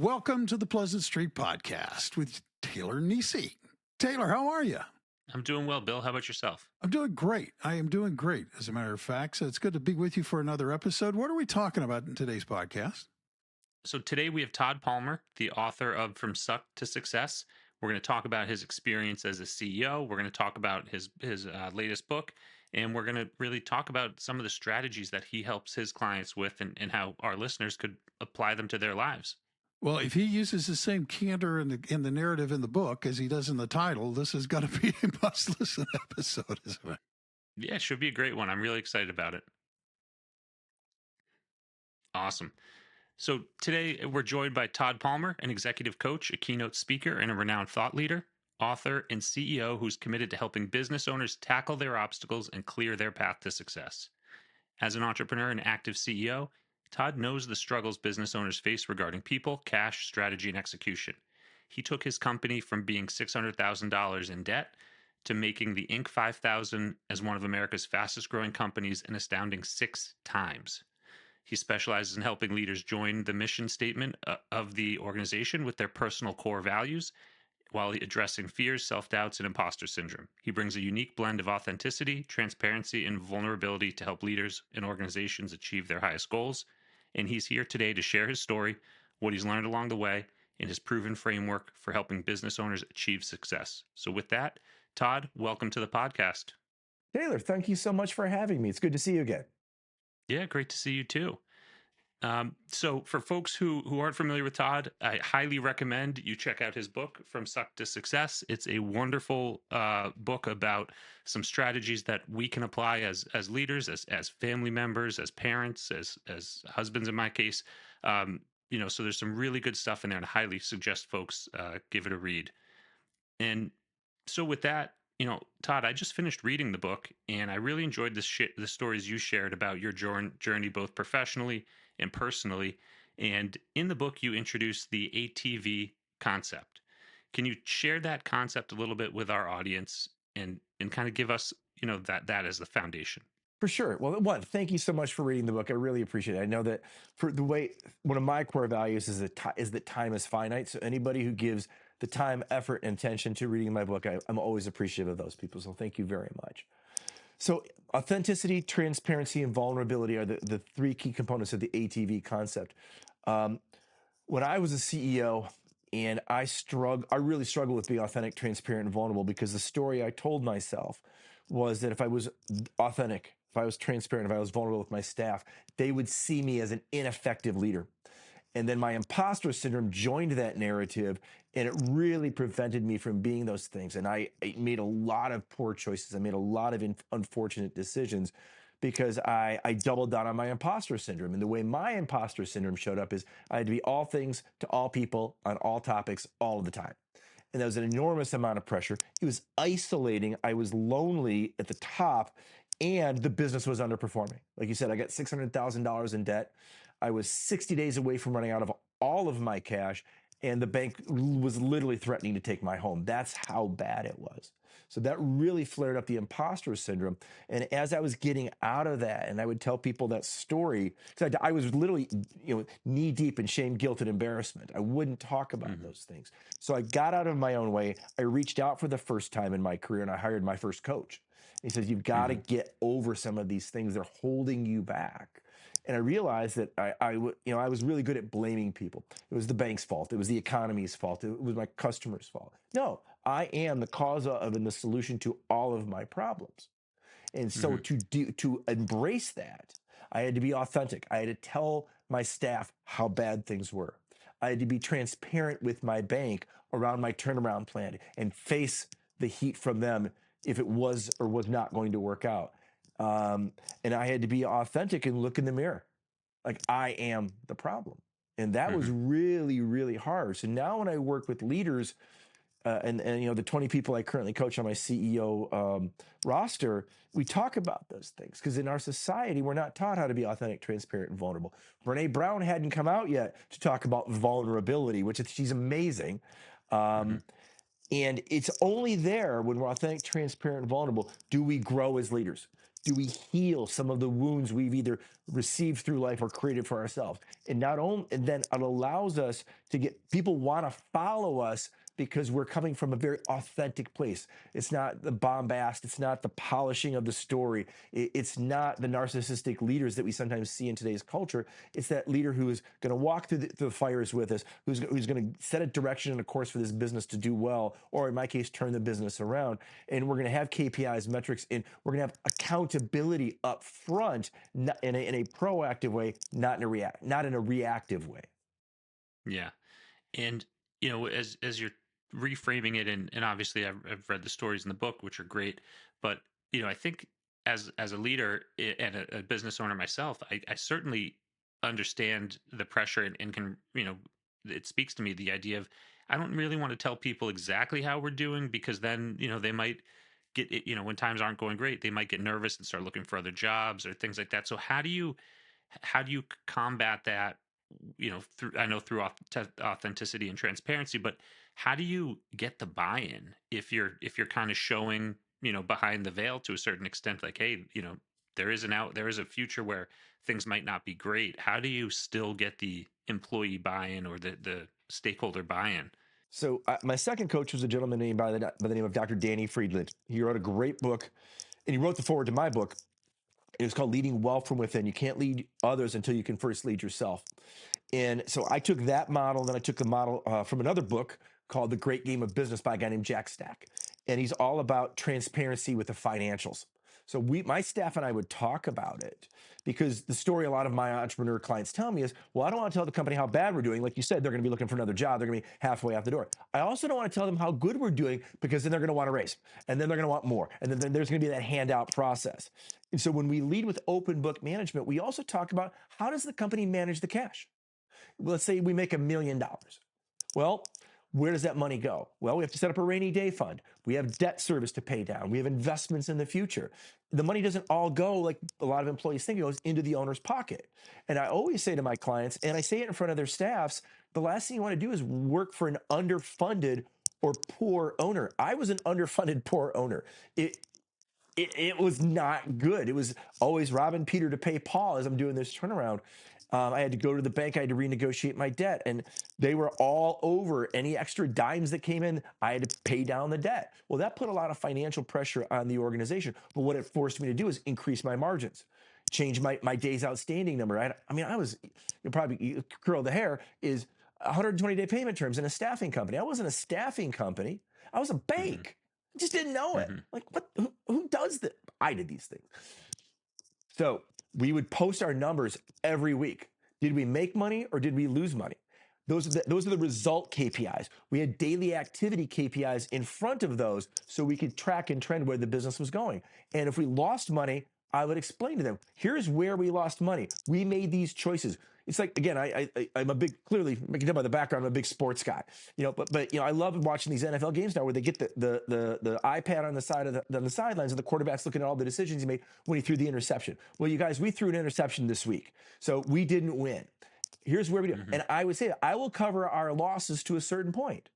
Welcome to the Pleasant Street Podcast with Taylor Nissi. Taylor, how are you? I'm doing well, Bill. How about yourself? I'm doing great. I am doing great, as a matter of fact. So it's good to be with you for another episode. What are we talking about in today's podcast? So today we have Todd Palmer, the author of From Suck to Success. We're going to talk about his experience as a CEO. We're going to talk about his latest book, and we're going to really talk about some of the strategies that he helps his clients with, and how our listeners could apply them to their lives. Well, if he uses the same candor in the narrative in the book as he does in the title, this is going to be a must-listen episode, isn't it? Yeah, it should be a great one. I'm really excited about it. Awesome. So today we're joined by Todd Palmer, an executive coach, a keynote speaker, and a renowned thought leader, author, and CEO who's committed to helping business owners tackle their obstacles and clear their path to success. As an entrepreneur and active CEO, Todd knows the struggles business owners face regarding people, cash, strategy, and execution. He took his company from being $600,000 in debt to making the Inc. 5000 as one of America's fastest growing companies an astounding 6 times. He specializes in helping leaders join the mission statement of the organization with their personal core values while addressing fears, self doubts, and imposter syndrome. He brings a unique blend of authenticity, transparency, and vulnerability to help leaders and organizations achieve their highest goals. And he's here today to share his story, what he's learned along the way, and his proven framework for helping business owners achieve success. So, with that, Todd, welcome to the podcast. Taylor, thank you so much for having me. It's good to see you again. Yeah, great to see you too. So for folks who aren't familiar with Todd, I highly recommend you check out his book, From Suck to Success. It's a wonderful book about some strategies that we can apply as leaders, as family members, as parents, as husbands in my case. So there's some really good stuff in there, and I highly suggest folks give it a read. And so with that, Todd, I just finished reading the book, and I really enjoyed the stories you shared about your journey, both professionally and personally. And in the book, you introduced the ATV concept. Can you share that concept a little bit with our audience and kind of give us, that as the foundation? For sure. Well, one, thank you so much for reading the book. I really appreciate it. I know that one of my core values is that time is finite. So anybody who gives the time, effort, and attention to reading my book, I'm always appreciative of those people. So thank you very much. So authenticity, transparency, and vulnerability are the three key components of the ATV concept. When I was a CEO, and I really struggled with being authentic, transparent, and vulnerable, because the story I told myself was that if I was authentic, if I was transparent, if I was vulnerable with my staff, they would see me as an ineffective leader. And then my imposter syndrome joined that narrative, and it really prevented me from being those things. And I made a lot of poor choices. I made a lot of unfortunate decisions because I doubled down on my imposter syndrome. And the way my imposter syndrome showed up is I had to be all things to all people on all topics all of the time. And that was an enormous amount of pressure. It was isolating. I was lonely at the top, and the business was underperforming. Like you said, I got $600,000 in debt. I was 60 days away from running out of all of my cash, and the bank was literally threatening to take my home. That's how bad it was. So that really flared up the imposter syndrome. And as I was getting out of that, and I would tell people that story, because I was literally, knee deep in shame, guilt, and embarrassment. I wouldn't talk about those things. So I got out of my own way. I reached out for the first time in my career, and I hired my first coach. He says, you've got to get over some of these things. They're holding you back. And I realized that I was really good at blaming people. It was the bank's fault. It was the economy's fault. It was my customer's fault. No, I am the cause of and the solution to all of my problems. And so to embrace that, I had to be authentic. I had to tell my staff how bad things were. I had to be transparent with my bank around my turnaround plan and face the heat from them if it was or was not going to work out. And I had to be authentic and look in the mirror. Like, I am the problem. And that was really, really hard. So now when I work with leaders, and the 20 people I currently coach on my CEO roster, we talk about those things, because in our society, we're not taught how to be authentic, transparent, and vulnerable. Brene Brown hadn't come out yet to talk about vulnerability, which she's amazing. And it's only there when we're authentic, transparent, and vulnerable do we grow as leaders. Do we heal some of the wounds we've either received through life or created for ourselves? And not only, and then it allows us to get people want to follow us because we're coming from a very authentic place. It's not the bombast. It's not the polishing of the story. It's not the narcissistic leaders that we sometimes see in today's culture. It's that leader who is going to walk through the fires with us, who's going to set a direction and a course for this business to do well, or in my case, turn the business around. And we're going to have KPIs, metrics, and we're going to have accountability up front in a proactive way, not in a reactive way. Yeah. And, as you're reframing it, and obviously I've read the stories in the book, which are great, but, I think as a leader and a business owner myself, I certainly understand the pressure and can, it speaks to me, the idea of, I don't really want to tell people exactly how we're doing, because then, they might get it, when times aren't going great, they might get nervous and start looking for other jobs or things like that. So how do you combat that, through, I know, through authenticity and transparency, but how do you get the buy-in if you're kind of showing, behind the veil to a certain extent, like, hey, there is a future where things might not be great. How do you still get the employee buy-in or the stakeholder buy-in? So my second coach was a gentleman named by the name of Dr. Danny Friedland. He wrote a great book, and he wrote the foreword to my book. It was called Leading Well from Within. You can't lead others until you can first lead yourself. And so I took that model, and then I took the model from another book called The Great Game of Business by a guy named Jack Stack. And he's all about transparency with the financials. So my staff and I would talk about it, because the story a lot of my entrepreneur clients tell me is, well, I don't want to tell the company how bad we're doing. Like you said, they're going to be looking for another job. They're going to be halfway out the door. I also don't want to tell them how good we're doing, because then they're going to want to raise, and then they're going to want more. And then there's going to be that handout process. And so when we lead with open book management, we also talk about, how does the company manage the cash? Let's say we make $1 million. Well, where does that money go? Well, we have to set up a rainy day fund. We have debt service to pay down. We have investments in the future. The money doesn't all go, like a lot of employees think, it goes into the owner's pocket. And I always say to my clients, and I say it in front of their staffs, the last thing you want to do is work for an underfunded or poor owner. I was an underfunded poor owner. It was not good. It was always robbing Peter to pay Paul as I'm doing this turnaround. I had to go to the bank. I had to renegotiate my debt, and they were all over any extra dimes that came in. I had to pay down the debt. Well, that put a lot of financial pressure on the organization. But what it forced me to do is increase my margins, change my days outstanding number. I was, probably curl the hair, is 120-day payment terms in a staffing company. I wasn't a staffing company. I was a bank. I just didn't know it. Like, what? Who does that? I did these things. So we would post our numbers every week. Did we make money or did we lose money? Those are the result KPIs. We had daily activity KPIs in front of those, so we could track and trend where the business was going. And if we lost money, I would explain to them, here's where we lost money. We made these choices. It's like, again, I'm a big, clearly, you can tell by the background, I'm a big sports guy, but I love watching these NFL games now, where they get the iPad on the side of on the sidelines, and the quarterback's looking at all the decisions he made when he threw the interception. Well, you guys, we threw an interception this week, so we didn't win. Here's where we do. And I would say, I will cover our losses to a certain point.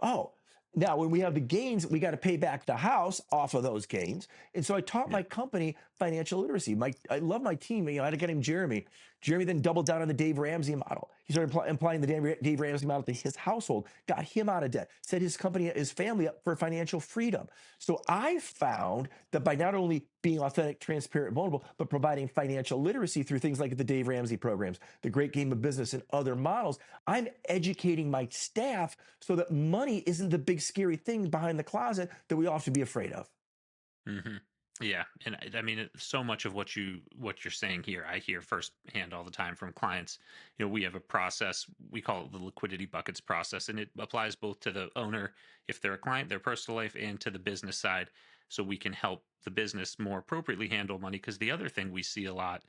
Oh, now when we have the gains, we got to pay back the house off of those gains. And so I taught my company financial literacy. I love my team. I had a guy named Jeremy. Jeremy then doubled down on the Dave Ramsey model. He started applying the Dave Ramsey model to his household, got him out of debt, set his company, his family up for financial freedom. So I found that by not only being authentic, transparent, vulnerable, but providing financial literacy through things like the Dave Ramsey programs, the Great Game of Business, and other models, I'm educating my staff so that money isn't the big scary thing behind the closet that we all have to be afraid of. Yeah, and I mean, so much of what you're saying here, I hear firsthand all the time from clients. We have a process, we call it the liquidity buckets process, and it applies both to the owner, if they're a client, their personal life, and to the business side, so we can help the business more appropriately handle money. Because the other thing we see a lot,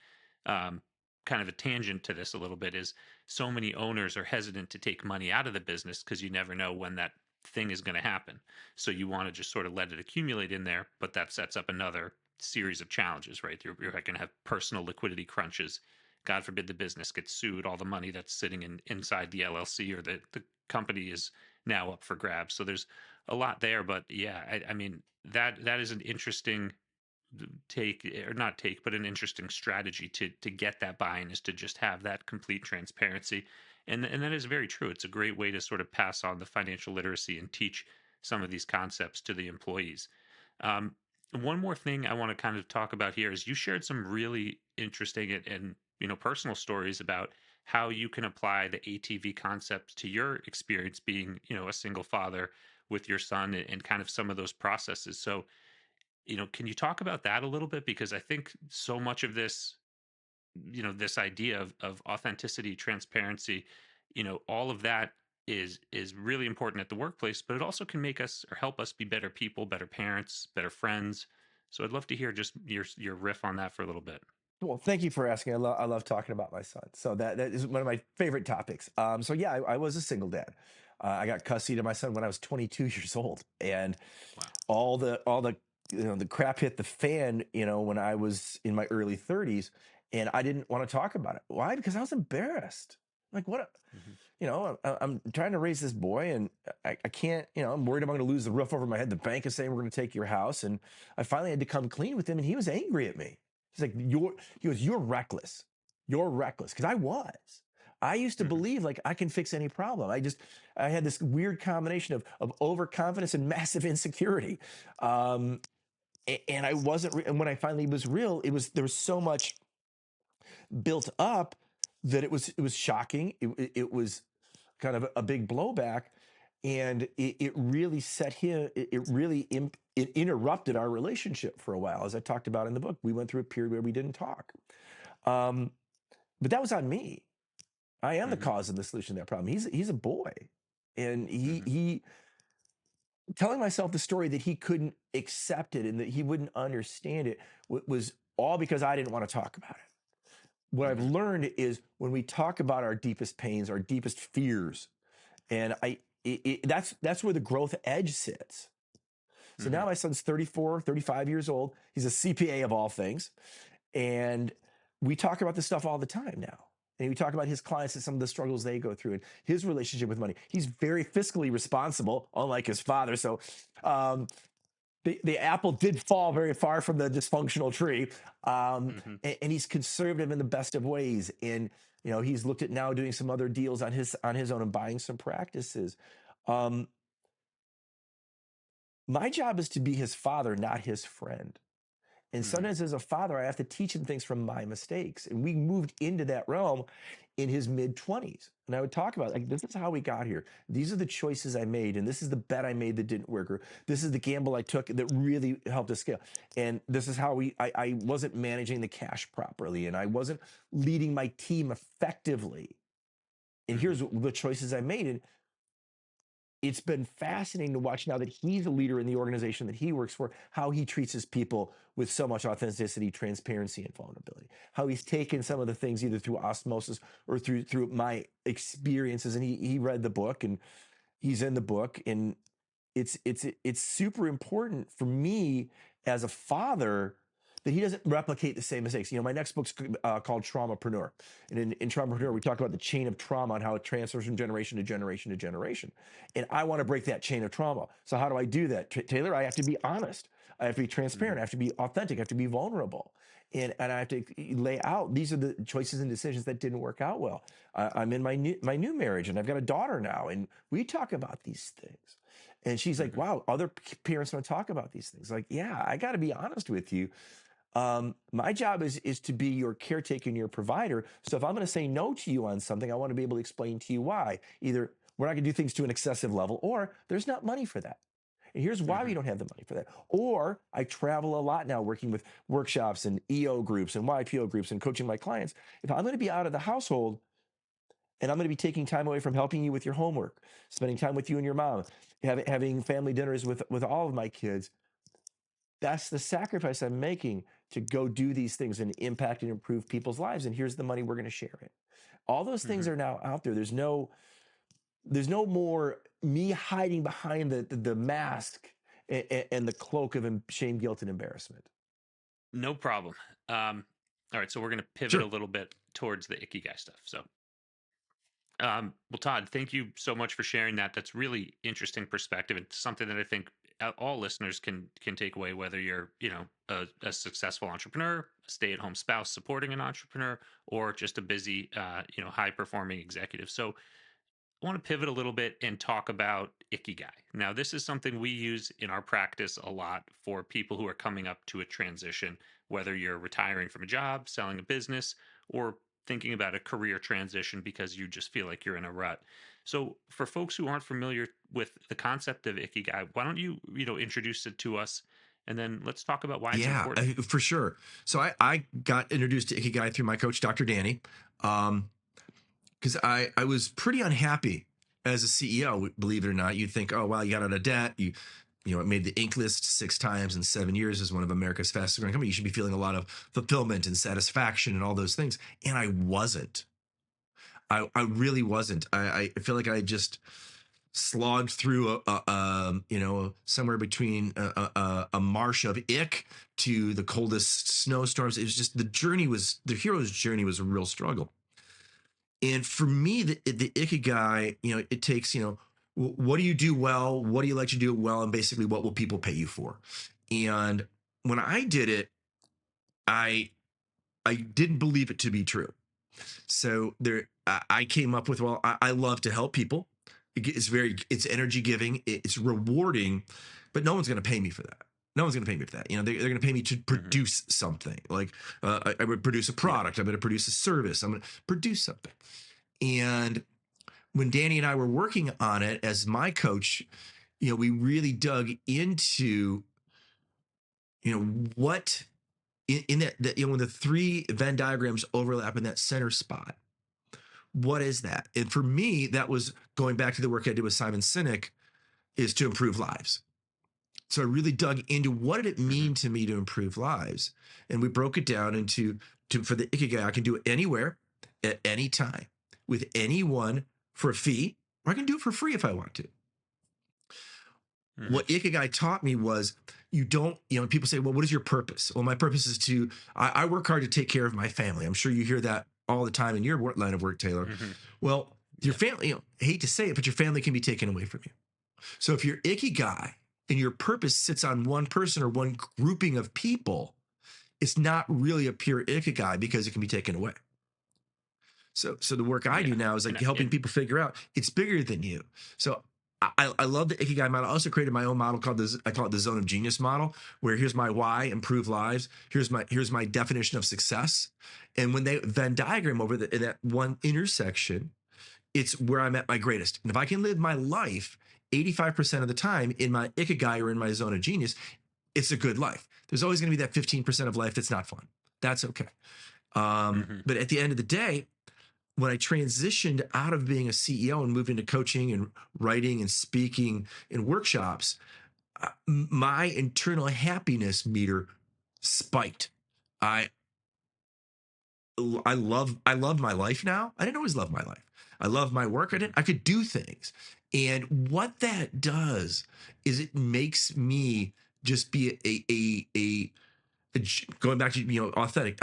kind of a tangent to this a little bit, is so many owners are hesitant to take money out of the business because you never know when that thing is going to happen. So you want to just sort of let it accumulate in there, but that sets up another series of challenges, right? You're going to have personal liquidity crunches. God forbid the business gets sued, all the money that's sitting inside the LLC or the company is now up for grabs. So there's a lot there, but yeah, I mean, that is an interesting but an interesting strategy to get that buy-in is to just have that complete transparency. And that is very true. It's a great way to sort of pass on the financial literacy and teach some of these concepts to the employees. Um, One more thing I want to kind of talk about here is you shared some really interesting and personal stories about how you can apply the ATV concepts to your experience being a single father with your son and kind of some of those processes. So can you talk about that a little bit? Because I think so much of this, this idea of authenticity, transparency, all of that is really important at the workplace, but it also can make us or help us be better people, better parents, better friends. So I'd love to hear just your riff on that for a little bit. Well, thank you for asking. I love talking about my son. So that is one of my favorite topics. So yeah, I was a single dad. I got custody of my son when I was 22 years old, and Wow. all the the crap hit the fan. When I was in my early 30s, and I didn't want to talk about it. Why? Because I was embarrassed. Like what? Hmm. I'm trying to raise this boy, and I can't. I'm worried I'm going to lose the roof over my head. The bank is saying we're going to take your house, and I finally had to come clean with him, and he was angry at me. He's like, he goes, you're reckless. You're reckless. Because I was. I used to Hmm. believe like I can fix any problem. I had this weird combination of overconfidence and massive insecurity. And I wasn't, and when I finally was real, there was so much built up that it was shocking. It was kind of a big blowback. And it really set him, it really it interrupted our relationship for a while. As I talked about in the book, we went through a period where we didn't talk. Um, but that was on me. I am the Hmm. cause of the solution to that problem. He's a boy, and he Hmm. he telling myself the story that he couldn't accept it and that he wouldn't understand it was all because I didn't want to talk about it. What I've Hmm. learned is when we talk about our deepest pains, our deepest fears, and that's where the growth edge sits. So Hmm. now my son's 34, 35 years old. He's a CPA of all things. And we talk about this stuff all the time now. And we talk about his clients and some of the struggles they go through and his relationship with money. He's very fiscally responsible, unlike his father. So um, the apple did fall very far from the dysfunctional tree. Hmm. And he's conservative in the best of ways. And he's looked at now doing some other deals on his own and buying some practices. Um, my job is to be his father, not his friend. And Hmm. sometimes as a father, I have to teach him things from my mistakes. And we moved into that realm in his mid 20s. And I would talk about like, this is how we got here. These are the choices I made. And this is the bet I made that didn't work. Or this is the gamble I took that really helped us scale. And this is how I wasn't managing the cash properly. And I wasn't leading my team effectively. And Hmm. here's the choices I made. And it's been fascinating to watch now that he's a leader in the organization that he works for, how he treats his people with so much authenticity, transparency, and vulnerability. How he's taken some of the things either through osmosis or through my experiences. And he read the book and he's in the book. And it's super important for me as a father that he doesn't replicate the same mistakes. My next book's called Traumapreneur. And in Traumapreneur, we talk about the chain of trauma and how it transfers from generation to generation to generation. And I want to break that chain of trauma. So how do I do that? Taylor, I have to be honest. I have to be transparent. I have to be authentic. I have to be vulnerable. And I have to lay out, these are the choices and decisions that didn't work out well. I'm in my new marriage and I've got a daughter now. And we talk about these things. And she's like, Hmm. wow, other parents don't talk about these things. Like, yeah, I got to be honest with you. My job is to be your caretaker and your provider. So if I'm going to say no to you on something, I want to be able to explain to you why. Either we're not going to do things to an excessive level, or there's not money for that. And here's why we Hmm. don't have the money for that. Or I travel a lot now working with workshops and EO groups and YPO groups and coaching my clients. If I'm going to be out of the household, and I'm going to be taking time away from helping you with your homework, spending time with you and your mom, having family dinners with all of my kids. That's the sacrifice I'm making to go do these things and impact and improve people's lives. And here's the money we're going to share it. All those things Hmm. are now out there. There's no more me hiding behind the mask and the cloak of shame, guilt, and embarrassment. No problem. All right, so we're going to pivot a Sure. little bit towards the icky guy stuff. So, well, Todd, thank you so much for sharing that. That's really interesting perspective and something that I think all listeners can take away, whether you're, a successful entrepreneur, a stay-at-home spouse supporting an entrepreneur, or just a busy, high-performing executive. So I want to pivot a little bit and talk about Ikigai. Now, this is something we use in our practice a lot for people who are coming up to a transition, whether you're retiring from a job, selling a business, or thinking about a career transition because you just feel like you're in a rut. So, for folks who aren't familiar with the concept of Ikigai, why don't you, introduce it to us, and then let's talk about why it's Yeah, important. for sure. So I got introduced to Ikigai through my coach, Dr. Danny, because I was pretty unhappy as a CEO. Believe it or not, you'd think, oh wow, you got out of debt, it made the Inc. list 6 times in 7 years as one of America's fastest growing companies. You should be feeling a lot of fulfillment and satisfaction and all those things, and I wasn't. I really wasn't. I feel like I just slogged through somewhere between a marsh of ick to the coldest snowstorms. It was just the hero's journey was a real struggle. And for me, the Ikigai, it takes, what do you do well? What do you like to do well? And basically, what will people pay you for? And when I did it, I didn't believe it to be true. So I came up with, well, I love to help people. It's energy giving, it's rewarding, but no one's going to pay me for that. No one's going to pay me for that. They're going to pay me to produce something. Like I would produce a product. I'm going to produce a service. I'm going to produce something. And when Danny and I were working on it as my coach, we really dug into, what in that when the 3 Venn diagrams overlap in that center spot, what is that? And for me, that was going back to the work I did with Simon Sinek, is to improve lives. So I really dug into what did it mean to me to improve lives? And we broke it down into for the Ikigai, I can do it anywhere, at any time, with anyone for a fee, or I can do it for free if I want to. What Ikigai taught me was you don't, people say, well, what is your purpose? Well, my purpose is I work hard to take care of my family. I'm sure you hear that all the time in your line of work, Taylor. Well, your family, I hate to say it, but your family can be taken away from you. So if your Ikigai and your purpose sits on one person or one grouping of people, it's not really a pure Ikigai because it can be taken away. So the work I do now is like helping people figure out it's bigger than you. So I love the Ikigai model. I also created my own model I call it the Zone of Genius model, where here's my why, improve lives. Here's my definition of success. And when they Venn diagram over in that one intersection, it's where I'm at my greatest. And if I can live my life 85% of the time in my Ikigai or in my Zone of Genius, it's a good life. There's always going to be that 15% of life that's not fun. That's okay. But at the end of the day, when I transitioned out of being a CEO and moved into coaching and writing and speaking in workshops, my internal happiness meter spiked. I love my life now. I didn't always love my life. I love my work. I could do things. And what that does is it makes me just be a going back to, authentic.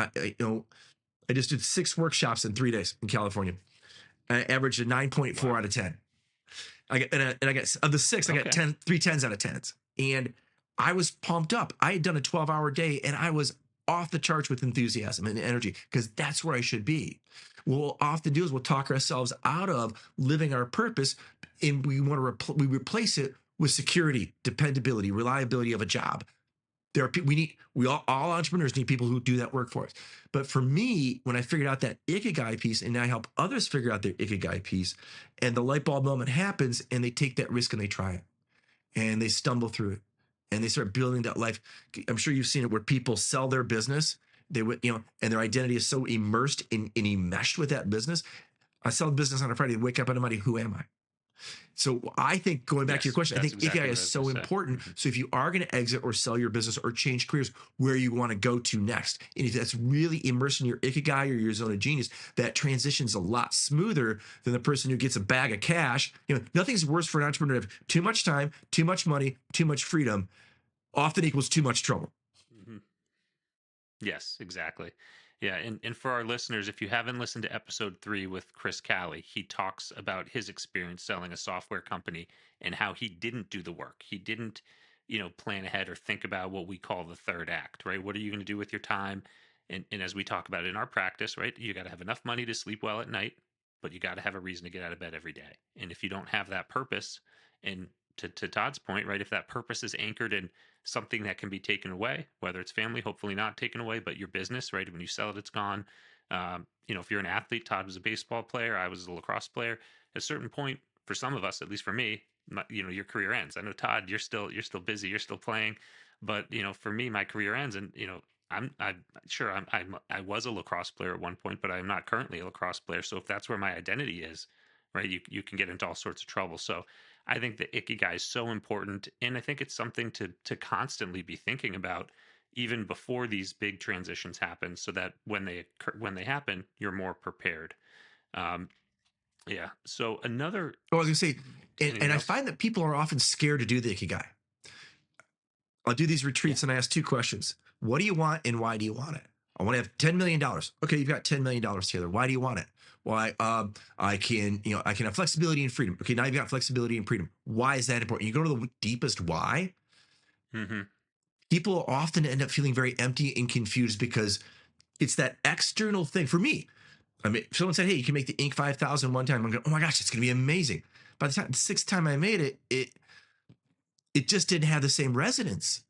I just did 6 workshops in 3 days in California. I averaged a 9.4 out of 10. I got of the 6, I got 3 10s out of 10s. And I was pumped up. I had done a 12-hour day and I was off the charts with enthusiasm and energy because that's where I should be. What we'll often do is we'll talk ourselves out of living our purpose, and we want to we replace it with security, dependability, reliability of a job. There are all entrepreneurs need people who do that work for us. But for me, when I figured out that Ikigai piece, and I help others figure out their Ikigai piece, and the light bulb moment happens, and they take that risk and they try it, and they stumble through it, and they start building that life. I'm sure you've seen it where people sell their business, and their identity is so immersed in enmeshed with that business. I sell a business on a Friday, wake up on a Monday, who am I? So I think, going back to your question, I think Ikigai is so important. So if you are going to exit or sell your business or change careers, where you want to go to next, and if that's really immersed in your Ikigai or your Zone of Genius, that transition's a lot smoother than the person who gets a bag of cash. Nothing's worse for an entrepreneur to have too much time, too much money, too much freedom, often equals too much trouble. Yes, exactly. Yeah, and for our listeners, if you haven't listened to episode 3 with Chris Calley, he talks about his experience selling a software company and how he didn't do the work. He didn't plan ahead or think about what we call the third act, right? What are you going to do with your time? And as we talk about in our practice, right, you got to have enough money to sleep well at night, but you got to have a reason to get out of bed every day. And if you don't have that purpose, and to Todd's point, right, if that purpose is anchored in something that can be taken away, whether it's family, hopefully not taken away, but your business, right, when you sell it, it's gone. If you're an athlete, Todd was a baseball player, I was a lacrosse player. At a certain point, for some of us, at least for me, your career ends. I know, Todd, you're still busy, you're still playing, but for me, my career ends, and I'm sure I was a lacrosse player at one point, but I'm not currently a lacrosse player. So if that's where my identity is, right, you can get into all sorts of trouble. So I think the Ikigai is so important, and I think it's something to constantly be thinking about, even before these big transitions happen, so that when they happen, you're more prepared. Um, yeah. So another. Oh, I was gonna say, Anything and I else? find that people are often scared to do the Ikigai. I'll do these retreats and I ask two questions. What do you want and why do you want it? I want to have $10 million. Okay, you've got $10 million, Taylor. Why do you want it? Why? I can have flexibility and freedom. Okay, now you've got flexibility and freedom. Why is that important? You go to the deepest why. Mm-hmm. People often end up feeling very empty and confused because it's that external thing. For me, I mean, if someone said, hey, you can make the Inc. 5,000 one time, I'm going, oh my gosh, it's going to be amazing. By the sixth time I made it, it just didn't have the same resonance.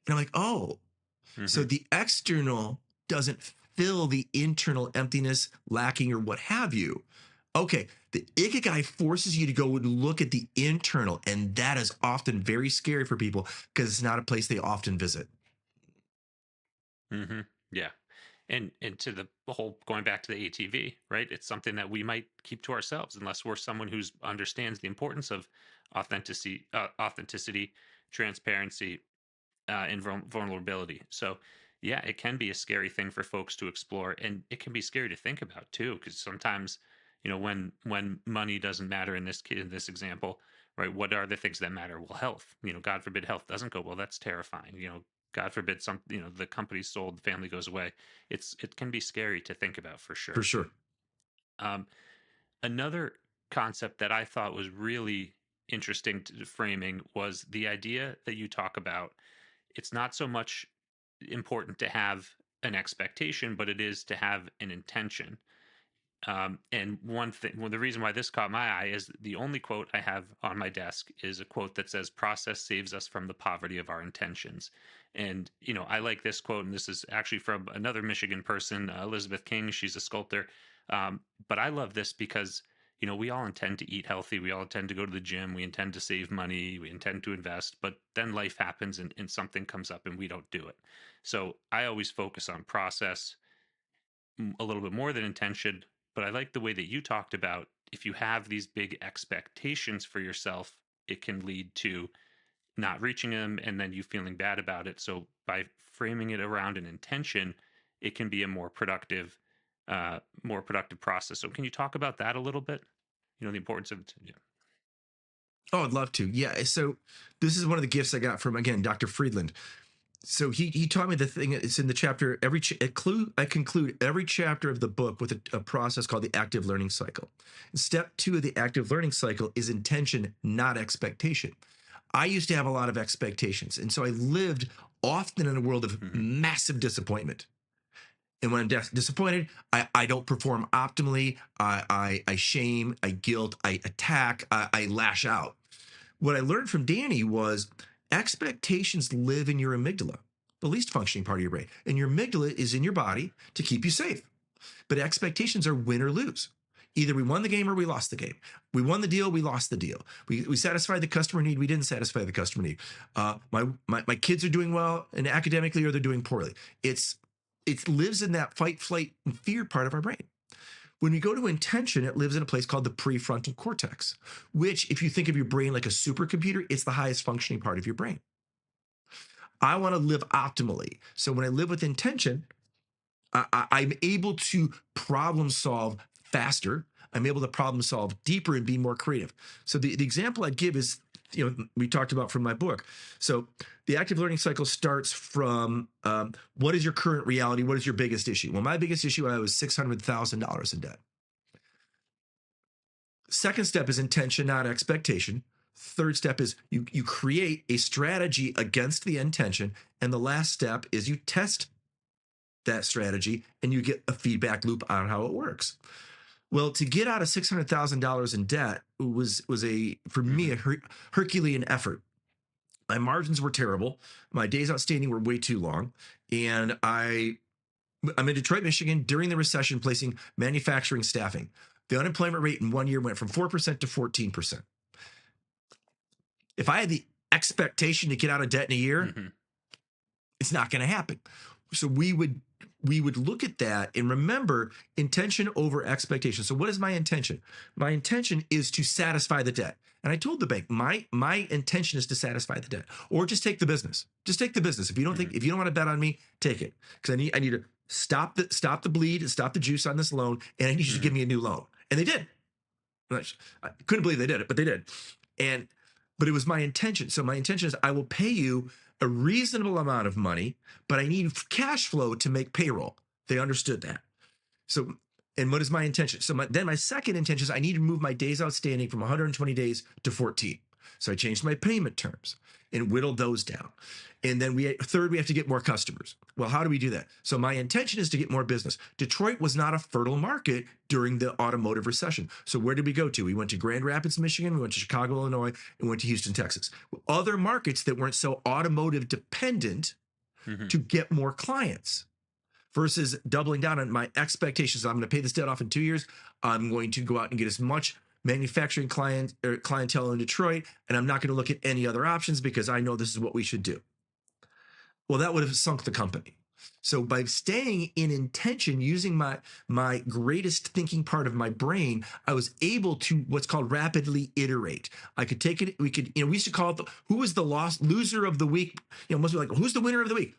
And I'm like, oh, so the external doesn't fill the internal emptiness, lacking, or what have you. Okay, the Ikigai forces you to go and look at the internal, and that is often very scary for people because it's not a place they often visit. Mm-hmm. Yeah. And to the whole, going back to the ATV, right? It's something that we might keep to ourselves unless we're someone who understands the importance of authenticity, transparency, and vulnerability. So, yeah, it can be a scary thing for folks to explore, and it can be scary to think about too, because sometimes, when money doesn't matter in this example, right? What are the things that matter? Well, health. God forbid health doesn't go well. That's terrifying. God forbid the company's sold, the family goes away. It can be scary to think about for For sure. sure. Another concept that I thought was really interesting to framing was the idea that you talk about. It's not so much important to have an expectation, but it is to have an intention. And one thing, well, the reason why this caught my eye is the only quote I have on my desk is a quote that says, "Process saves us from the poverty of our intentions." And, I like this quote, and this is actually from another Michigan person, Elizabeth King. She's a sculptor. But I love this because, we all intend to eat healthy. We all intend to go to the gym. We intend to save money. We intend to invest. But then life happens and something comes up and we don't do it. So I always focus on process a little bit more than intention. But I like the way that you talked about, if you have these big expectations for yourself, it can lead to not reaching them and then you feeling bad about it. So by framing it around an intention, it can be a more productive process. So can you talk about that a little bit? The importance of. Yeah. Oh, I'd love to. Yeah. So this is one of the gifts I got from, again, Dr. Friedland. So he taught me the thing. It's in the chapter. I conclude every chapter of the book with a process called the active learning cycle. Step 2 of the active learning cycle is intention, not expectation. I used to have a lot of expectations, and so I lived often in a world of massive disappointment. And when I'm disappointed, I don't perform optimally. I shame, I guilt, I attack, I lash out. What I learned from Danny was expectations live in your amygdala, the least functioning part of your brain. And your amygdala is in your body to keep you safe. But expectations are win or lose. Either we won the game or we lost the game. We won the deal, we lost the deal. We satisfied the customer need, we didn't satisfy the customer need. My kids are doing well and academically, or they're doing poorly. It lives in that fight, flight, and fear part of our brain. When we go to intention, it lives in a place called the prefrontal cortex, which, if you think of your brain like a supercomputer, it's the highest functioning part of your brain. I want to live optimally. So when I live with intention, I'm able to problem solve faster. I'm able to problem solve deeper and be more creative. So the example I'd give is, we talked about from my book. So the active learning cycle starts from what is your current reality? What is your biggest issue? Well, my biggest issue, I was $600,000 in debt. Second step is intention, not expectation. Third step is you create a strategy against the intention. And the last step is you test that strategy and you get a feedback loop on how it works. Well, to get out of $600,000 in debt was for me, a Herculean effort. My margins were terrible. My days outstanding were way too long. And I'm in Detroit, Michigan during the recession, placing manufacturing staffing. The unemployment rate in 1 year went from 4% to 14%. If I had the expectation to get out of debt in a year, it's not going to happen. So we would look at that and remember intention over expectation. So what is my intention? My intention is to satisfy the debt. And I told the bank, my intention is to satisfy the debt, or just take the business. Just take the business. If you don't if you don't want to bet on me, take it. Because I need to stop the bleed and stop the juice on this loan. And I need you to give me a new loan. And they did. I couldn't believe they did it, but they did. But it was my intention. So my intention is I will pay you a reasonable amount of money, but I need cash flow to make payroll. They understood that. So, and what is my intention? So then my second intention is I need to move my days outstanding from 120 days to 14. So I changed my payment terms and whittled those down. And then third, we have to get more customers. Well, how do we do that? So my intention is to get more business. Detroit was not a fertile market during the automotive recession. So where did we go to? We went to Grand Rapids, Michigan. We went to Chicago, Illinois, and went to Houston, Texas. Other markets that weren't so automotive dependent to get more clients versus doubling down on my expectations. I'm going to pay this debt off in 2 years. I'm going to go out and get as much manufacturing clientele in Detroit, and I'm not going to look at any other options because I know this is what we should do. Well, that would have sunk the company. So by staying in intention, using my greatest thinking part of my brain, I was able to what's called rapidly iterate. I could take it. We used to call it who was the loser of the week. Most people were like, who's the winner of the week?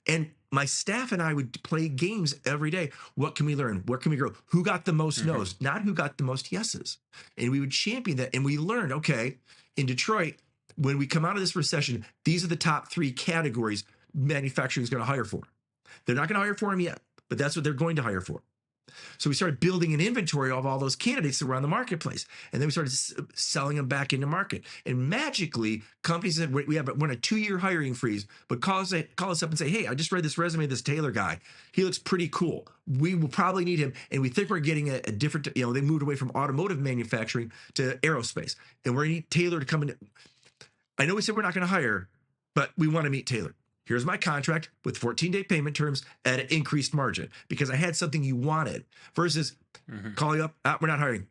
And my staff and I would play games every day. What can we learn? Where can we grow? Who got the most no's, not who got the most yeses. And we would champion that. And we learned, okay, in Detroit, when we come out of this recession, these are the top 3 categories manufacturing is going to hire for. They're not going to hire for them yet, but that's what they're going to hire for. So we started building an inventory of all those candidates that were on the marketplace. And then we started selling them back into market. And magically, companies said, we're on a 2-year hiring freeze, but call us up and say, hey, I just read this resume of this Taylor guy. He looks pretty cool. We will probably need him. And we think we're getting a different, they moved away from automotive manufacturing to aerospace. And we're going to need Taylor to come in. I know we said we're not going to hire, but we want to meet Taylor. Here's my contract with 14-day payment terms at an increased margin because I had something you wanted versus calling up, we're not hiring.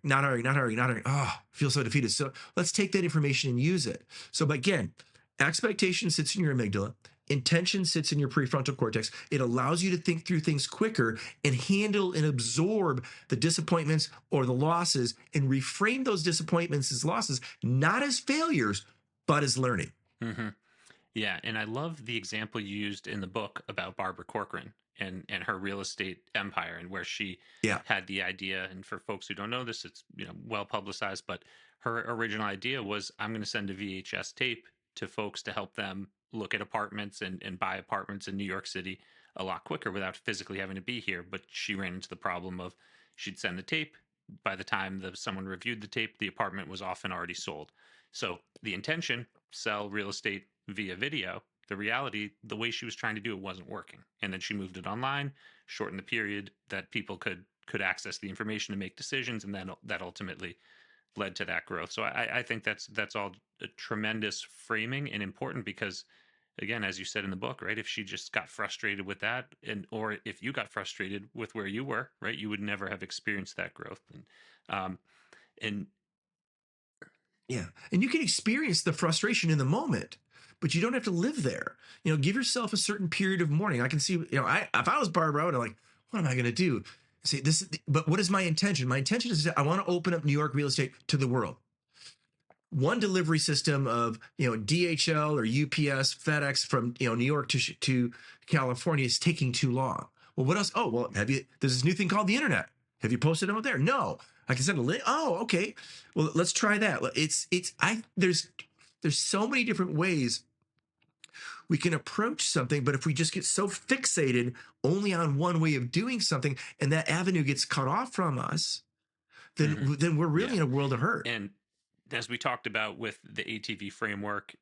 Oh, feel so defeated. So let's take that information and use it. So again, expectation sits in your amygdala. Intention sits in your prefrontal cortex. It allows you to think through things quicker and handle and absorb the disappointments or the losses and reframe those disappointments as losses, not as failures, but as learning. Yeah, and I love the example you used in the book about Barbara Corcoran and her real estate empire and where she had the idea. And for folks who don't know this, it's well publicized, but her original idea was I'm going to send a VHS tape to folks to help them look at apartments and buy apartments in New York City a lot quicker without physically having to be here. But she ran into the problem of she'd send the tape. By the time someone reviewed the tape, the apartment was often already sold. So the intention, sell real estate via video. The reality, the way she was trying to do it wasn't working. And then she moved it online, shortened the period that people could access the information to make decisions. And then that ultimately led to that growth. So I think that's all a tremendous framing and important because, again, as you said in the book, right, if she just got frustrated with that or if you got frustrated with where you were, right, you would never have experienced that growth. And you can experience the frustration in the moment, but you don't have to live there. Give yourself a certain period of mourning. I can see, if I was Barbara, I would have like, what am I going to do? Say this, but what is my intention? My intention is that I want to open up New York real estate to the world. One delivery system of, DHL or UPS, FedEx from, New York to California is taking too long. Well, what else? Oh, well, there's this new thing called the internet. Have you posted them out there? No. I can send a link. Oh, okay. Well, let's try that. There's so many different ways we can approach something, but if we just get so fixated only on one way of doing something and that avenue gets cut off from us, then we're really in a world of hurt. And as we talked about with the ATV framework,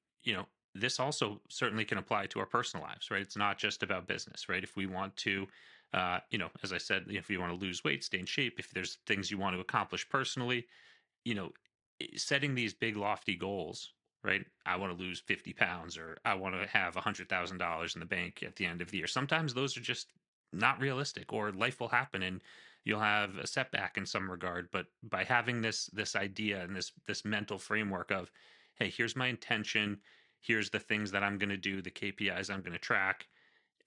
this also certainly can apply to our personal lives, right? It's not just about business, right? If we want to, as I said, if you want to lose weight, stay in shape, if there's things you want to accomplish personally, you know, setting these big lofty goals, right? I want to lose 50 pounds or I want to have $100,000 in the bank at the end of the year. Sometimes those are just not realistic, or life will happen and you'll have a setback in some regard. But by having this idea and this mental framework of, hey, here's my intention, here's the things that I'm going to do, the KPIs I'm going to track,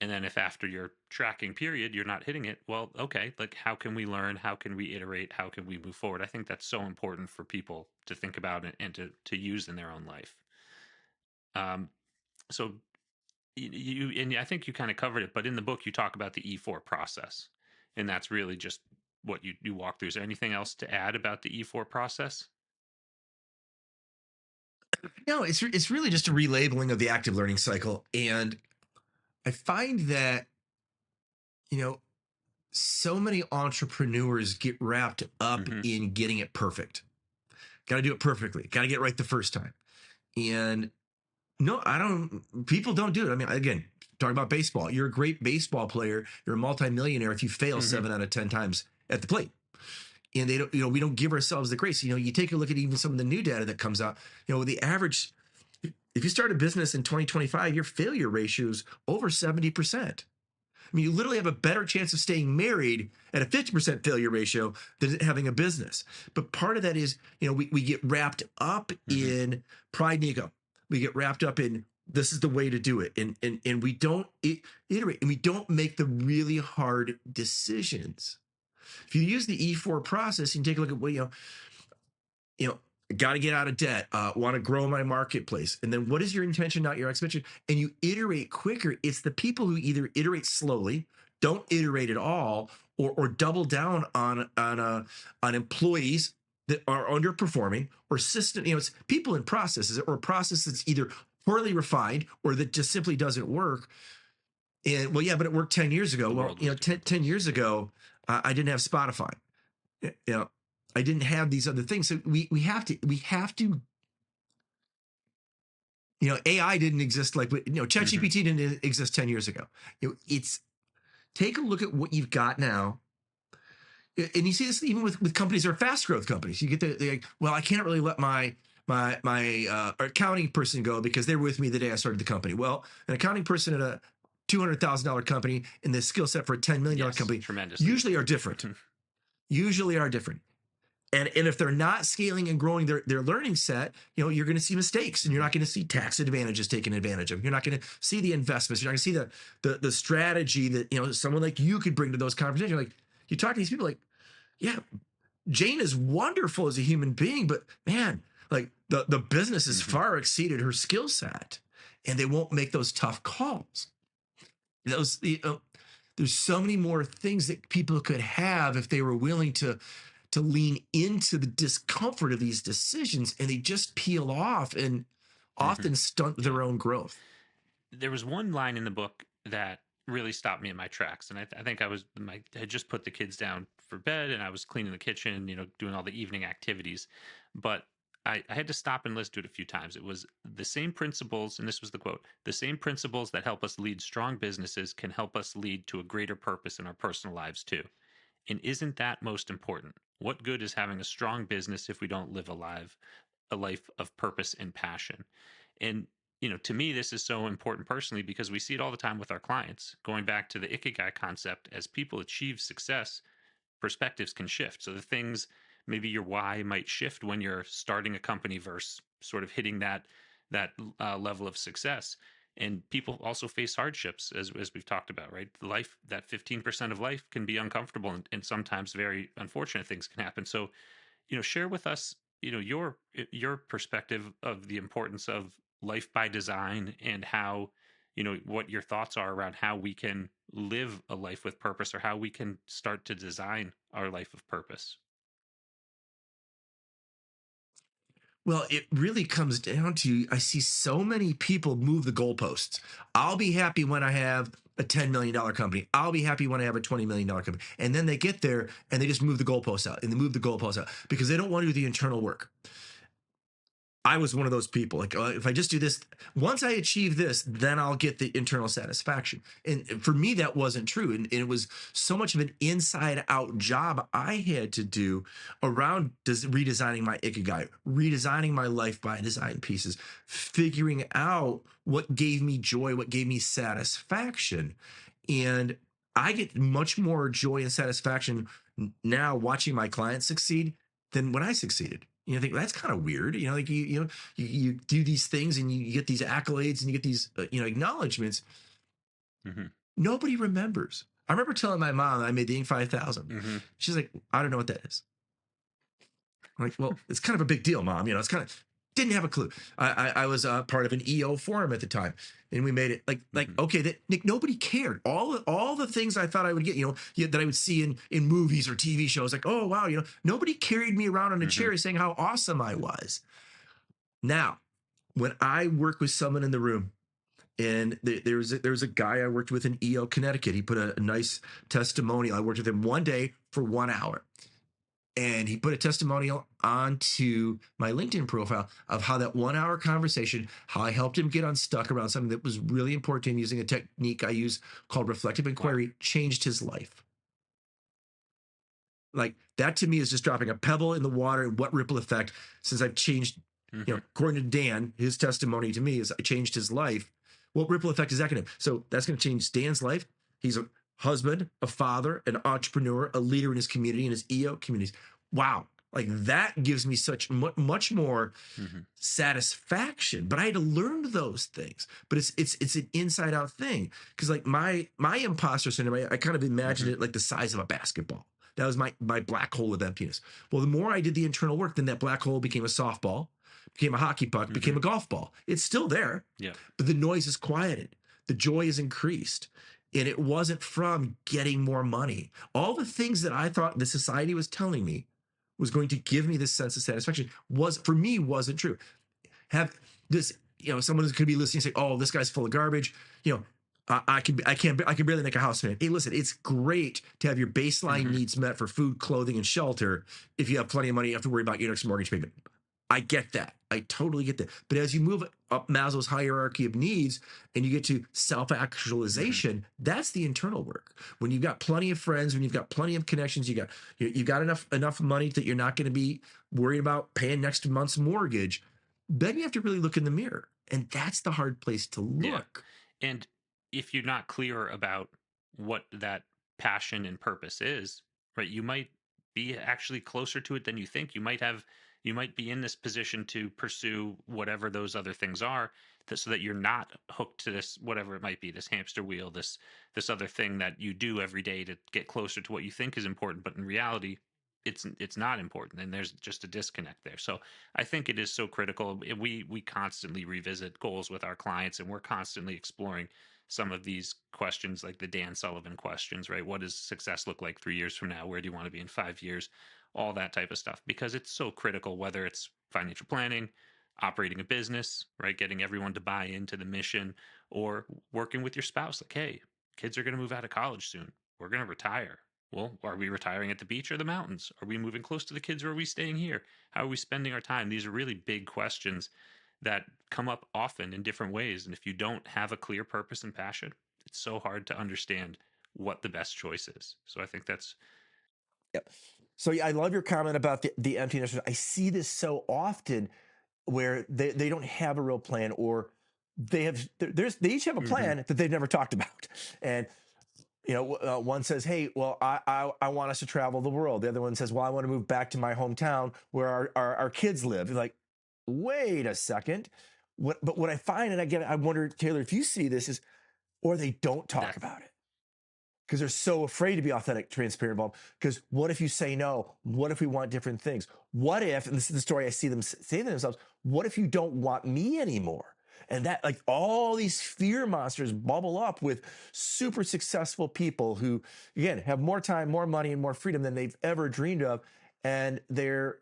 and then if after your tracking period you're not hitting it, well, okay, like how can we learn? How can we iterate? How can we move forward? I think that's so important for people to think about and to use in their own life. So you and I think you kind of covered it, but in the book you talk about the E4 process, and that's really just what you walk through. Is there anything else to add about the E4 process? No, it's really just a relabeling of the active learning cycle. And I find that, you know, so many entrepreneurs get wrapped up Mm-hmm. in getting it perfect. Got to do it perfectly. Got to get it right the first time. And no, people don't do it. I mean, again, talking about baseball, you're a great baseball player. You're a multimillionaire if you fail Mm-hmm. 7 out of 10 times at the plate. And they don't, we don't give ourselves the grace. You take a look at even some of the new data that comes out, the average, if you start a business in 2025, your failure ratio is over 70%. I mean, you literally have a better chance of staying married at a 50% failure ratio than having a business. But part of that is, we get wrapped up in pride and ego. We get wrapped up in this is the way to do it. And we don't iterate, and we don't make the really hard decisions. If you use the E4 process and take a look at what, got to get out of debt, want to grow my marketplace. And then what is your intention, not your expectation? And you iterate quicker. It's the people who either iterate slowly, don't iterate at all, or double down on employees that are underperforming, or system, it's people in processes, or a process that's either poorly refined or that just simply doesn't work. And well, yeah, but it worked 10 years ago. Well, 10 years ago, I didn't have Spotify. I didn't have these other things. So we have to, AI didn't exist ChatGPT didn't exist 10 years ago. It's take a look at what you've got now. And you see this even with companies that are fast growth companies. You get well, I can't really let my accounting person go because they were with me the day I started the company. Well, an accounting person at a $200,000 company and the skill set for a $10 million company usually are different. And if they're not scaling and growing their learning set, you're going to see mistakes, and you're not going to see tax advantages taken advantage of. You're not going to see the investments. You're not going to see the strategy that someone like you could bring to those conversations. Like, you talk to these people, like, yeah, Jane is wonderful as a human being, but man, like the business has far exceeded her skill set, and they won't make those tough calls. There's so many more things that people could have if they were willing to lean into the discomfort of these decisions, and they just peel off and often stunt their own growth. There was one line in the book that really stopped me in my tracks. And I think I had just put the kids down for bed and I was cleaning the kitchen, doing all the evening activities. But I had to stop and listen to it a few times. It was the same principles, and this was the quote: the same principles that help us lead strong businesses can help us lead to a greater purpose in our personal lives too. And isn't that most important? What good is having a strong business if we don't live a life of purpose and passion? And to me, this is so important personally because we see it all the time with our clients. Going back to the Ikigai concept, as people achieve success, perspectives can shift. So the things, maybe your why might shift when you're starting a company versus sort of hitting that level of success. And people also face hardships, as we've talked about, right? Life, that 15% of life can be uncomfortable, and sometimes very unfortunate things can happen. So, share with us, your perspective of the importance of life by design, and how, what your thoughts are around how we can live a life with purpose, or how we can start to design our life of purpose. Well, it really comes down to, I see so many people move the goalposts. I'll be happy when I have a $10 million company. I'll be happy when I have a $20 million company. And then they get there and they just move the goalposts out, and they move the goalposts out because they don't want to do the internal work. I was one of those people. Like, if I just do this, once I achieve this, then I'll get the internal satisfaction. And for me, that wasn't true. And it was so much of an inside out job I had to do around redesigning my ikigai, redesigning my life by design pieces, figuring out what gave me joy, what gave me satisfaction. And I get much more joy and satisfaction now watching my clients succeed than when I succeeded. You know, I think that's kind of weird. You know, like you do these things and you get these accolades and you get these acknowledgments. Mm-hmm. Nobody remembers. I remember telling my mom I made the Inc. 5000. Mm-hmm. She's like, I don't know what that is. I'm like, well, it's kind of a big deal, Mom. You know, it's kind of didn't have a clue. I was part of an EO forum at the time, and we made it like okay, that Nick, nobody cared. All the things I thought I would get, that I would see in movies or TV shows, like, oh wow, nobody carried me around on a chair saying how awesome I was. Now, when I work with someone in the room, and there was a guy I worked with in EO Connecticut. He put a nice testimonial. I worked with him one day for 1 hour. And he put a testimonial onto my LinkedIn profile of how that 1 hour conversation, how I helped him get unstuck around something that was really important to him using a technique I use called reflective inquiry, changed his life. Like, that to me is just dropping a pebble in the water, and what ripple effect, since I've changed, according to Dan, his testimony to me is I changed his life. What ripple effect is that going to have? So that's going to change Dan's life. He's a husband, a father, an entrepreneur, a leader in his community, in his EO communities. Wow. Like, that gives me such much more satisfaction. But I had to learn those things. But it's an inside out thing. Because like my imposter syndrome, I kind of imagined it like the size of a basketball. That was my black hole of emptiness. Well, the more I did the internal work, then that black hole became a softball, became a hockey puck, became a golf ball. It's still there. Yeah. But the noise is quieted. The joy is increased. And it wasn't from getting more money. All the things that I thought the society was telling me was going to give me this sense of satisfaction wasn't true. Have this, someone who's going to be listening and say, oh, this guy's full of garbage. I can barely make a house payment. Hey, listen, it's great to have your baseline needs met for food, clothing, and shelter. If you have plenty of money, you have to worry about your next mortgage payment. I get that. I totally get that. But as you move up Maslow's hierarchy of needs and you get to self-actualization, that's the internal work. When you've got plenty of friends, when you've got plenty of connections, you've got enough money that you're not going to be worried about paying next month's mortgage, then you have to really look in the mirror. And that's the hard place to look. Yeah. And if you're not clear about what that passion and purpose is, right, you might be actually closer to it than you think. You might be in this position to pursue whatever those other things are, so that you're not hooked to this, whatever it might be, this hamster wheel, this other thing that you do every day to get closer to what you think is important. But in reality, it's not important, and there's just a disconnect there. So I think it is so critical. We constantly revisit goals with our clients, and we're constantly exploring some of these questions, like the Dan Sullivan questions, right? What does success look like 3 years from now? Where do you want to be in 5 years? All that type of stuff, because it's so critical, whether it's financial planning, operating a business, right? Getting everyone to buy into the mission, or working with your spouse. Like, hey, kids are going to move out of college soon. We're going to retire. Well, are we retiring at the beach or the mountains? Are we moving close to the kids, or are we staying here? How are we spending our time? These are really big questions that come up often in different ways. And if you don't have a clear purpose and passion, it's so hard to understand what the best choice is. So I think that's... Yep. So I love your comment about the emptiness. I see this so often where they don't have a real plan, or they each have a plan that they've never talked about. And one says, hey, well, I want us to travel the world. The other one says, well, I want to move back to my hometown where our kids live. You're like, wait a second. But what I find, and again, I wonder, Taylor, if you see this, is, or they don't talk about it because they're so afraid to be authentic, transparent, involved. Because what if you say no? What if we want different things? What if, and this is the story I see them say to themselves, what if you don't want me anymore? And that, like, all these fear monsters bubble up with super successful people who, again, have more time, more money, and more freedom than they've ever dreamed of. And they're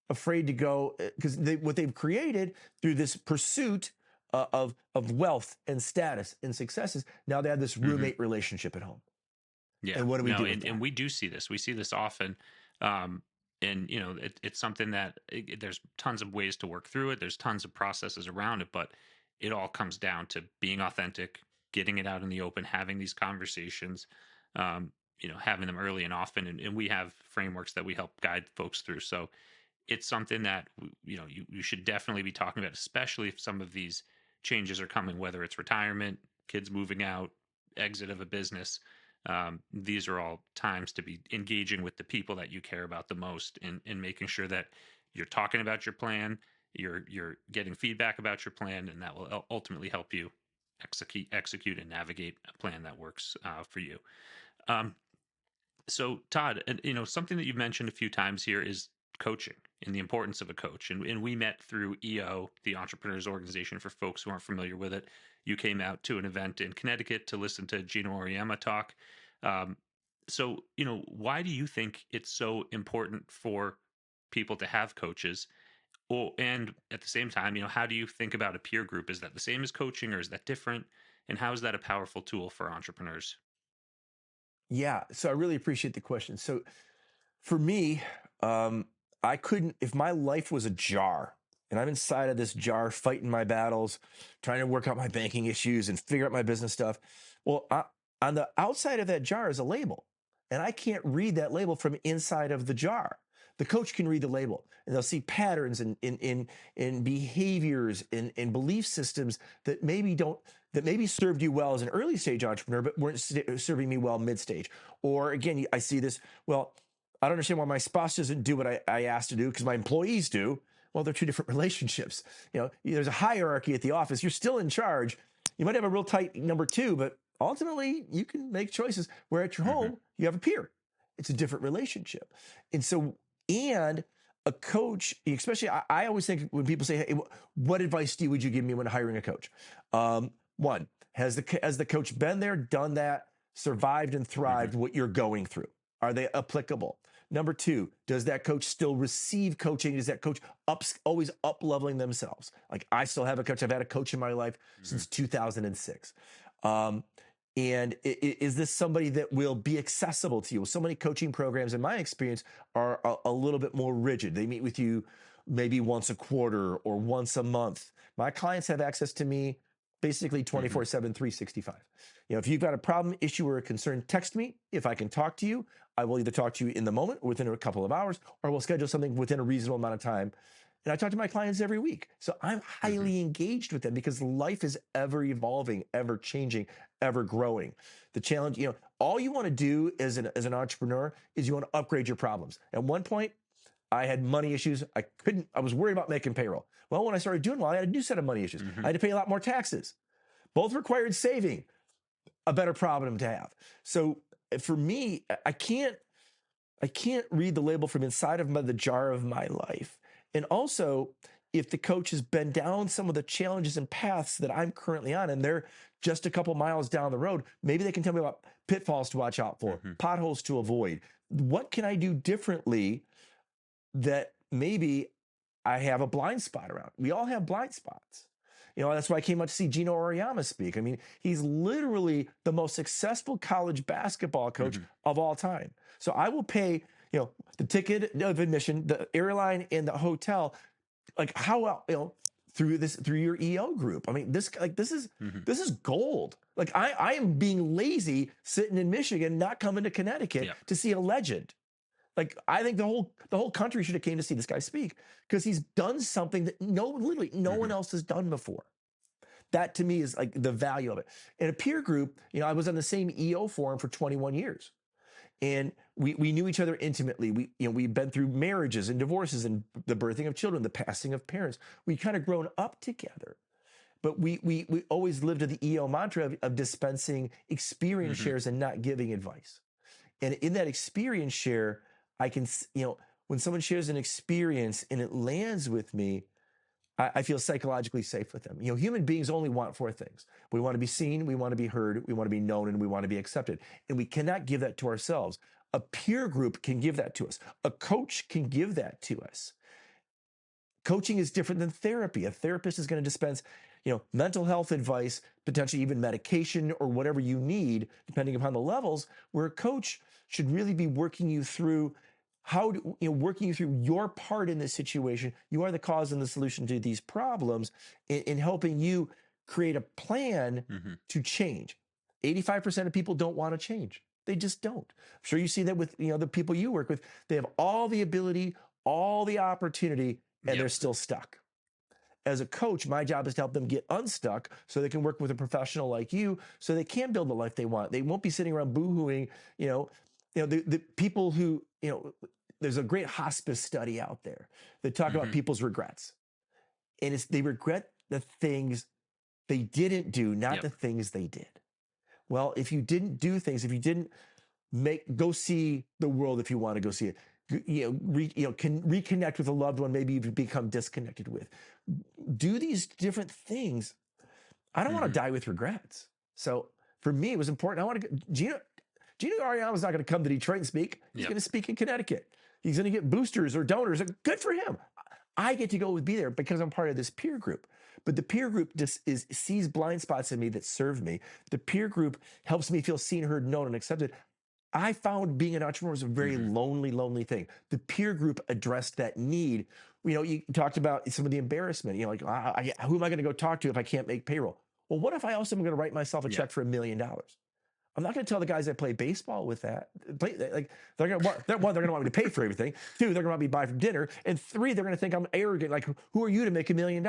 afraid to go because what they've created through this pursuit of wealth and status and successes, now they have this roommate relationship at home. Yeah. And what do we do with that? And we do see this. We see this often. And it's something that there's tons of ways to work through it. There's tons of processes around it, but it all comes down to being authentic, getting it out in the open, having these conversations, having them early and often. And we have frameworks that we help guide folks through. So it's something that you should definitely be talking about, especially if some of these changes are coming, whether it's retirement, kids moving out, exit of a business. These are all times to be engaging with the people that you care about the most, and making sure that you're talking about your plan, you're getting feedback about your plan, and that will ultimately help you execute and navigate a plan that works for you. Um, so Todd, and something that you've mentioned a few times here is coaching and the importance of a coach. And we met through EO, the Entrepreneurs Organization. For folks who aren't familiar with it, you came out to an event in Connecticut to listen to Gino Auriemma talk. Um, so, why do you think it's so important for people to have coaches? Well, and at the same time, how do you think about a peer group? Is that the same as coaching, or is that different? And how is that a powerful tool for entrepreneurs? Yeah, so I really appreciate the question. So for me, um, I couldn't, if my life was a jar and I'm inside of this jar fighting my battles, trying to work out my banking issues and figure out my business stuff. Well, on the outside of that jar is a label, and I can't read that label from inside of the jar. The coach can read the label, and they'll see patterns in behaviors in belief systems that maybe served you well as an early stage entrepreneur, but weren't serving me well mid stage. Or again, I see this. Well, I don't understand why my spouse doesn't do what I asked to do because my employees do. Well, they're two different relationships. There's a hierarchy at the office. You're still in charge. You might have a real tight number two, but ultimately you can make choices. Where at your home, you have a peer. It's a different relationship. And a coach, especially, I always think when people say, hey, what advice would you give me when hiring a coach? One, has the coach been there, done that, survived and thrived what you're going through? Are they applicable? Number two, does that coach still receive coaching? Is that coach always up-leveling themselves? Like, I still have a coach. I've had a coach in my life since 2006. And is this somebody that will be accessible to you? So many coaching programs, in my experience, are a little bit more rigid. They meet with you maybe once a quarter or once a month. My clients have access to me basically 24/7, 365. If you've got a problem, issue, or a concern, text me. If I can talk to you, I will either talk to you in the moment or within a couple of hours, or we'll schedule something within a reasonable amount of time. And I talk to my clients every week. So I'm highly engaged with them because life is ever evolving, ever changing, ever growing. The challenge, all you want to do as an entrepreneur is you want to upgrade your problems. At one point, I had money issues. I was worried about making payroll. Well, when I started doing well, I had a new set of money issues. I had to pay a lot more taxes. Both required saving, a better problem to have. So for me, I can't read the label from inside of the jar of my life. And also, if the coach has been down some of the challenges and paths that I'm currently on, and they're just a couple miles down the road, maybe they can tell me about pitfalls to watch out for, potholes to avoid. What can I do differently that maybe I have a blind spot around? We all have blind spots. That's why I came out to see Gino Auriemma speak. I mean, he's literally the most successful college basketball coach of all time. So I will pay, the ticket of admission, the airline, and the hotel, like how, through your EO group. I mean, this is gold. Like I am being lazy sitting in Michigan, not coming to Connecticut to see a legend. Like, I think the whole country should have came to see this guy speak because he's done something that literally no one else has done before. That to me is like the value of it. In a peer group, I was on the same EO forum for 21 years. And we knew each other intimately. We've been through marriages and divorces and the birthing of children, the passing of parents. We kind of grown up together. But we always lived to the EO mantra of dispensing experience shares and not giving advice. And in that experience share, I can, when someone shares an experience and it lands with me, I feel psychologically safe with them. Human beings only want four things. We want to be seen, we want to be heard, we want to be known, and we want to be accepted. And we cannot give that to ourselves. A peer group can give that to us. A coach can give that to us. Coaching is different than therapy. A therapist is going to dispense, mental health advice, potentially even medication or whatever you need, depending upon the levels, where a coach should really be working you through working you through your part in this situation. You are the cause and the solution to these problems in helping you create a plan to change. 85% of people don't want to change. They just don't. I'm sure you see that with the people you work with. They have all the ability, all the opportunity, and they're still stuck. As a coach, my job is to help them get unstuck so they can work with a professional like you so they can build the life they want. They won't be sitting around boo-hooing, the people who, there's a great hospice study out there that talk about people's regrets. And they regret the things they didn't do, not the things they did. Well, if you didn't do things, if you didn't go see the world, if you want to go see it, can reconnect with a loved one maybe you've become disconnected with. Do these different things. I don't want to die with regrets. So for me, it was important. Gino Ariano's not going to come to Detroit and speak. He's going to speak in Connecticut. He's going to get boosters or donors. Good for him. I get to go be there because I'm part of this peer group. But the peer group just sees blind spots in me that serve me. The peer group helps me feel seen, heard, known, and accepted. I found being an entrepreneur was a very lonely thing. The peer group addressed that need. You talked about some of the embarrassment. Who am I going to go talk to if I can't make payroll? Well, what if I also am going to write myself a check for $1 million? I'm not going to tell the guys I play baseball with that. They're going to want me to pay for everything. 2, they're going to want me to buy from dinner. And 3, they're going to think I'm arrogant. Like, who are you to make $1 million?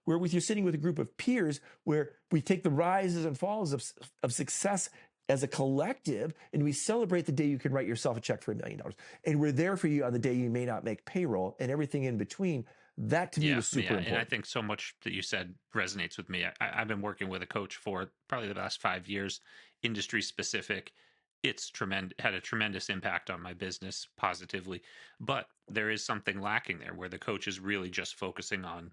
Where you're sitting with a group of peers where we take the rises and falls of success as a collective, and we celebrate the day you can write yourself a check for $1 million. And we're there for you on the day you may not make payroll and everything in between. That to me was super important. And I think so much that you said resonates with me. I've been working with a coach for probably the last 5 years, industry specific. It's had a tremendous impact on my business positively, but there is something lacking there where the coach is really just focusing on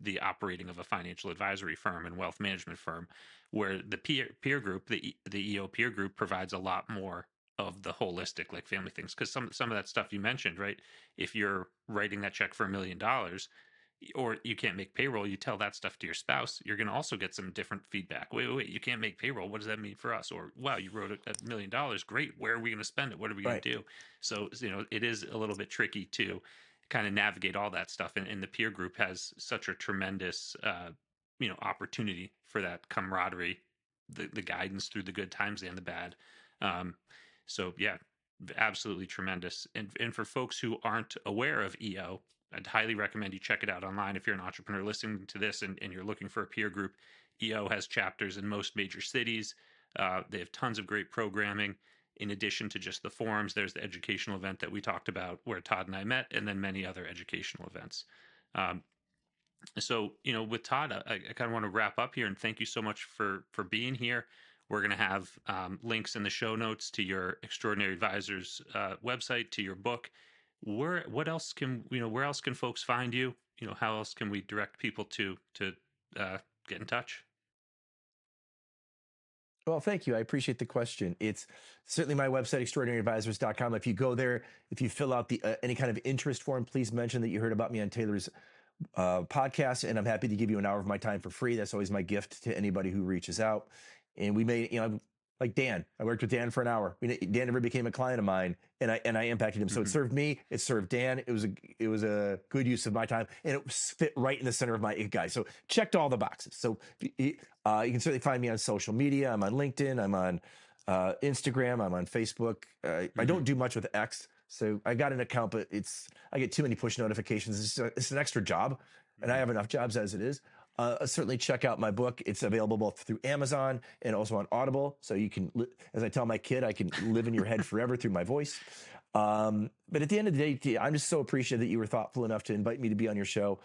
the operating of a financial advisory firm and wealth management firm, where the peer group, the EO peer group, provides a lot more of the holistic, like family things. Because some of that stuff you mentioned, right? If you're writing that check for $1 million, or you can't make payroll, you tell that stuff to your spouse, you're going to also get some different feedback. Wait, you can't make payroll. What does that mean for us? Or, wow, you wrote $1 million. Great. Where are we going to spend it? What are we going to do? So, it is a little bit tricky to kind of navigate all that stuff. And the peer group has such a tremendous, opportunity for that camaraderie, the guidance through the good times and the bad. So yeah, absolutely tremendous. And for folks who aren't aware of EO, I'd highly recommend you check it out online. If you're an entrepreneur listening to this and you're looking for a peer group, EO has chapters in most major cities. They have tons of great programming. In addition to just the forums, there's the educational event that we talked about where Todd and I met, and then many other educational events. So, with Todd, I kind of want to wrap up here and thank you so much for being here. We're going to have links in the show notes to your Extraordinary Advisors website, to your book. Where else can folks find you? How else can we direct people to get in touch? Well, thank you. I appreciate the question. It's certainly my website, extraordinaryadvisors.com. If you go there, if you fill out the any kind of interest form, please mention that you heard about me on Taylor's podcast, and I'm happy to give you an hour of my time for free. That's always my gift to anybody who reaches out. And we made, like Dan, I worked with Dan for an hour. Dan never became a client of mine, and I impacted him. So it served me, it served Dan. It was a good use of my time, and it fit right in the center of my ikigai. So checked all the boxes. So you can certainly find me on social media. I'm on LinkedIn. I'm on Instagram. I'm on Facebook. I don't do much with X. So I got an account, but I get too many push notifications. It's an extra job, and I have enough jobs as it is. Certainly check out my book. It's available both through Amazon and also on Audible. So you can, as I tell my kid, I can live in your head forever through my voice. But at the end of the day, I'm just so appreciative that you were thoughtful enough to invite me to be on your show.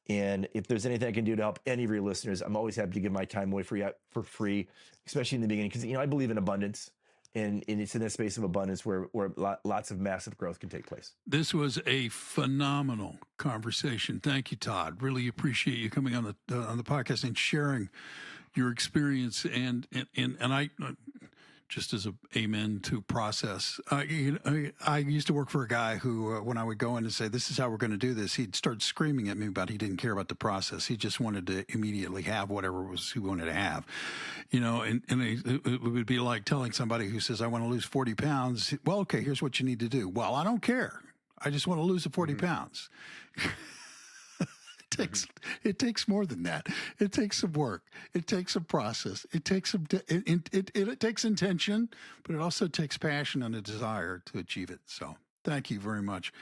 And if there's anything I can do to help any of your listeners, I'm always happy to give my time away for free, especially in the beginning, because I believe in abundance. And it's in a space of abundance where lots of massive growth can take place. This was a phenomenal conversation. Thank you, Todd. Really appreciate you coming on the podcast and sharing your experience. And I, just as a amen to process, I used to work for a guy who, when I would go in and say, "This is how we're going to do this," he'd start screaming at me about he didn't care about the process. He just wanted to immediately have whatever he wanted to have, and it would be like telling somebody who says, "I want to lose 40 pounds. Well, okay, here's what you need to do." Well, I don't care. I just want to lose 40 pounds. It takes more than that. It takes some work. It takes some process. It takes it takes intention, but it also takes passion and a desire to achieve it. So thank you very much.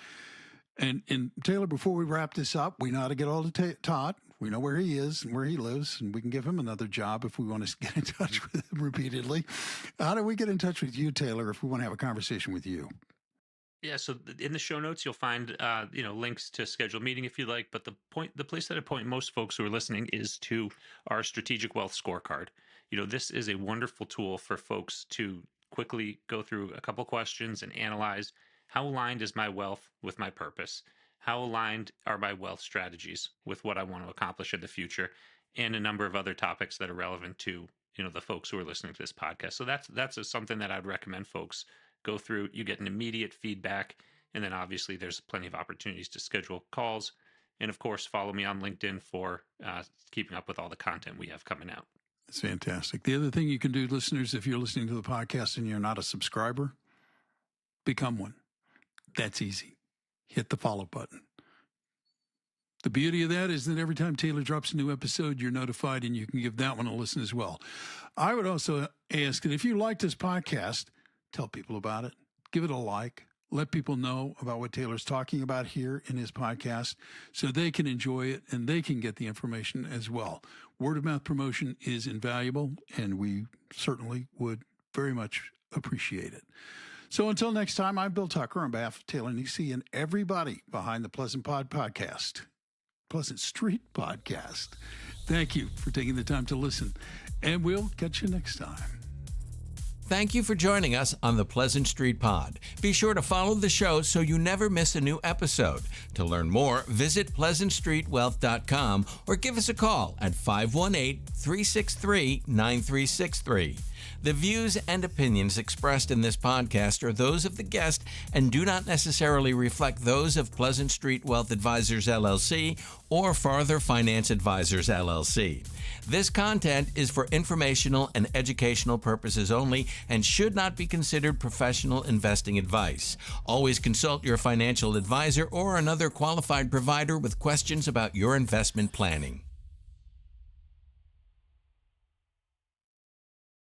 And Taylor, before we wrap this up, we know how to get all to Todd. We know where he is and where he lives, and we can give him another job if we want to get in touch with him repeatedly. How do we get in touch with you, Taylor, if we want to have a conversation with you? Yeah, so in the show notes, you'll find links to schedule a meeting if you like. But the place that I point most folks who are listening is to our Strategic Wealth Scorecard. This is a wonderful tool for folks to quickly go through a couple questions and analyze how aligned is my wealth with my purpose, how aligned are my wealth strategies with what I want to accomplish in the future, and a number of other topics that are relevant to the folks who are listening to this podcast. So that's something that I'd recommend folks go through. You get an immediate feedback, and then obviously there's plenty of opportunities to schedule calls. And of course, follow me on LinkedIn for keeping up with all the content we have coming out. That's fantastic. The other thing you can do, listeners, if you're listening to the podcast and you're not a subscriber, become one. That's easy. Hit the follow button. The beauty of that is that every time Taylor drops a new episode, you're notified, and you can give that one a listen as well. I would also ask that if you like this podcast, tell people about it. Give it a like. Let people know about what Taylor's talking about here in his podcast so they can enjoy it and they can get the information as well. Word of mouth promotion is invaluable, and we certainly would very much appreciate it. So until next time, I'm Bill Tucker on behalf of Taylor Nissi and everybody behind the Pleasant Street Podcast. Thank you for taking the time to listen, and we'll catch you next time. Thank you for joining us on the Pleasant Street Pod. Be sure to follow the show so you never miss a new episode. To learn more, visit pleasantstreetwealth.com or give us a call at 518-363-9363. The views and opinions expressed in this podcast are those of the guest and do not necessarily reflect those of Pleasant Street Wealth Advisors, LLC or Farther Finance Advisors, LLC. This content is for informational and educational purposes only and should not be considered professional investing advice. Always consult your financial advisor or another qualified provider with questions about your investment planning.